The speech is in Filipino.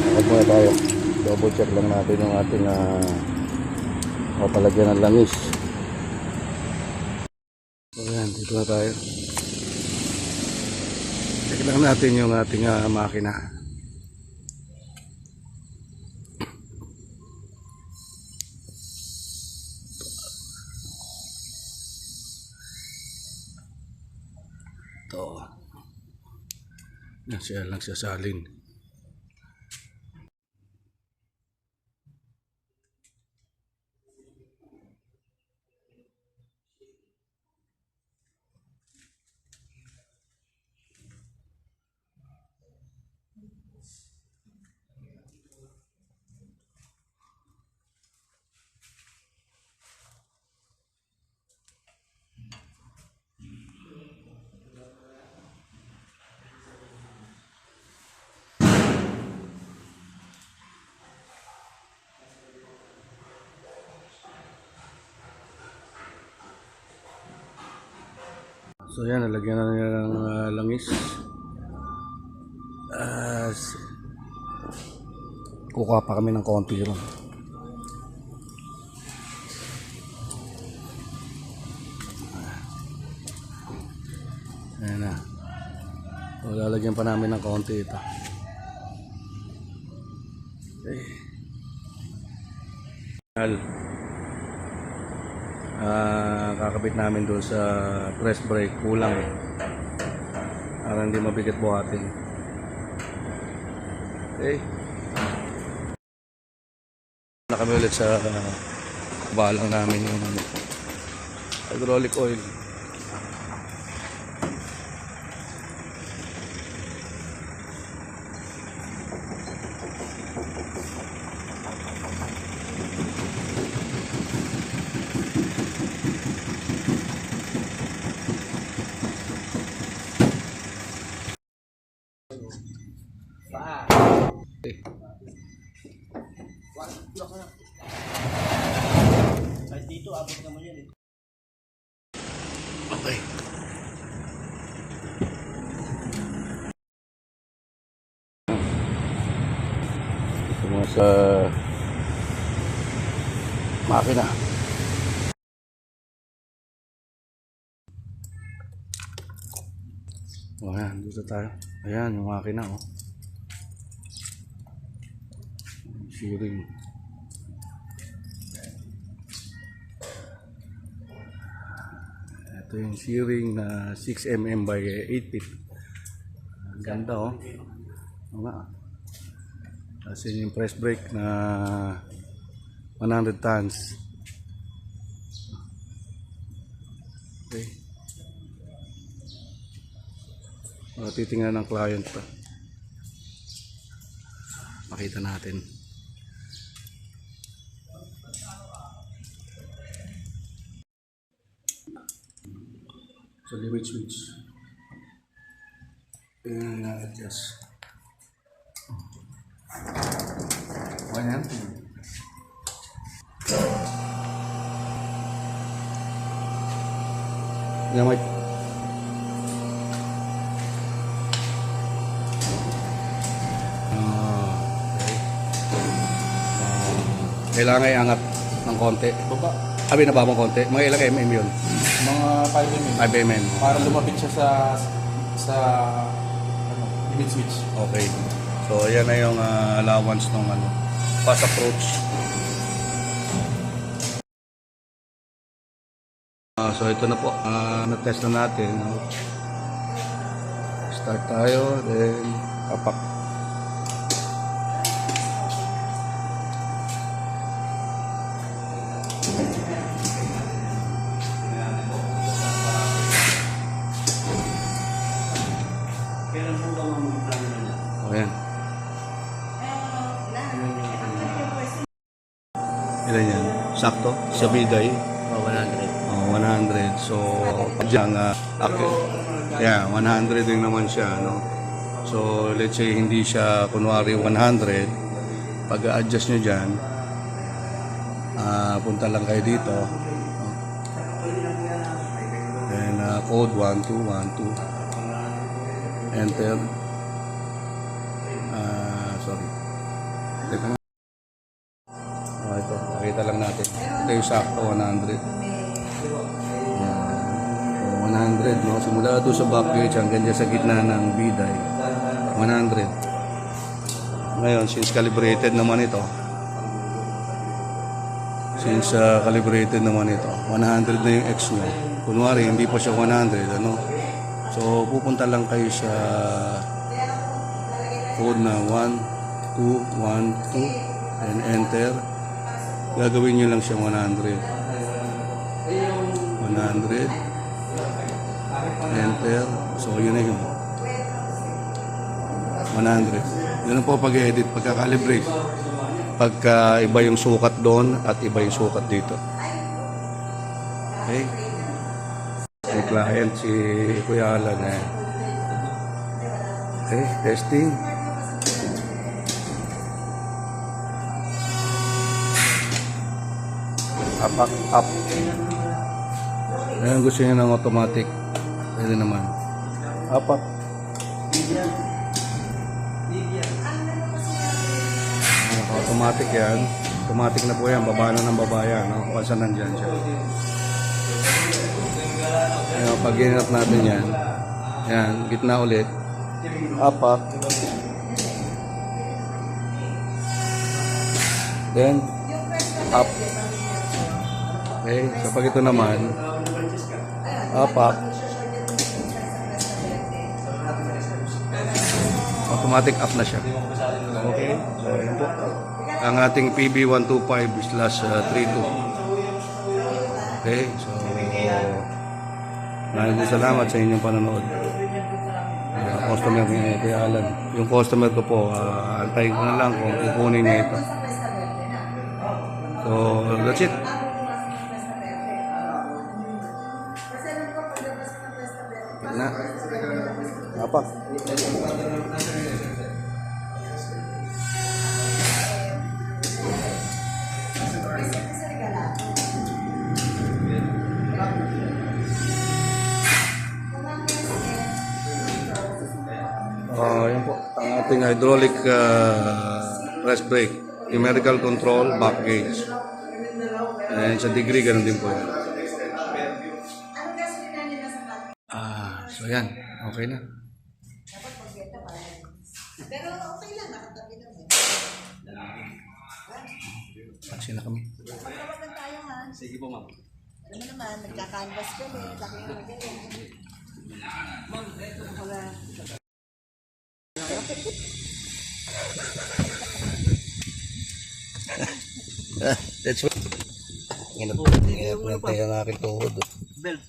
Akad muna tayo. Double check lang natin yung ating papalagyan ng langis. So yan, dito na tayo. Check lang natin yung ating makina. Ito. Yan siya lang sasalin. So yan, nalagyan na nila ng langis. Kukuha pa kami ng konti ron. Ayan na. So, lalagyan pa namin ng konti ito. Okay. Kakabit namin doon sa press brake, kulang para hindi mabigat buhatin. Okay, na kami ulit sa balang namin yung hydraulic oil. Okay. Dito, abot naman yan eh. Okay. Ito mga sa makina. O ayan, dito tayo. Ayan, yung makina oh. Shearing. Ito yung shearing na 6mm by 8 feet. Ang ganda oh. Oo nga. Kasi yung press brake na 100 tons. Okay. Titingnan ng client pa. Makita natin. So limit switch. And adjust. Ayan. Yan, Mike. Kailangan iangat ng konti. Baba. Abi na ba mong konti? Mga ilang mm yun? Mga 5 mm. 5 mm. Para lumapit siya sa ano, limit switch. Okay. So ayan na yung allowance ng fast approach. So ito na po. Na-test na natin. Start tayo. Then kapak. Ayan. Ilan yan? Sakto? Sa biday? 100. So, pag-jang, yeah, 100 din naman siya, no? So, let's say, hindi siya, kunwari, 100. Pag-adjust nyo dyan, punta lang kayo dito. Then, code 1212. enter. Sorry. Teka nga. Ito, nakita lang natin. Ito yung sakto, 100. Yan. So, 100, no? Simula doon sa back gauge hanggang dyan sa gitna ng biday. 100. Ngayon, since calibrated naman ito, calibrated naman ito, 100 na yung X nyo. Kunwari, hindi pa siya 100, ano? So, pupunta lang kayo sa code na 1, 2, 1, 2, and enter. Gagawin nyo lang siya 100. 100. Enter. So, yun na yun. 100. Yun ang po pag-edit, pagka-calibrate. Pagka iba yung sukat doon at iba yung sukat dito. Okay? May client si Kuya Alan eh. Okay, testing. Up. Ayan, gusto niya ng automatic. Pwede naman. Up. Automatic yan. Automatic na po yan. Baba na ng baba yan. No? Basta nandyan siya. Ayan, pag ginap natin yan. Yan, gitna ulit. Up. Then, up. Okay, so pag ito naman, up. Automatic up na siya. Okay, so yun po. Ang ating PB125/32. Okay, so maraming salamat sa inyong panonood. Customer ni Kuya Alan. Yung customer ko po, antayin ko na lang kung kukunin niya ito. So, that's it. Na. Apa? Yan po, ang ating hydraulic press brake, numerical control, back gauge. And sa degree, ganun din po yan. So yan, okay na. Pero okay lang, nakatabi naman. Paksi na kami. Magkawagan tayo ha. Sige po, ma'am. Alam mo naman, nagka-canvas kami. Laki na magaling. That's what. Ngayon po ang aking tuhod. Belt.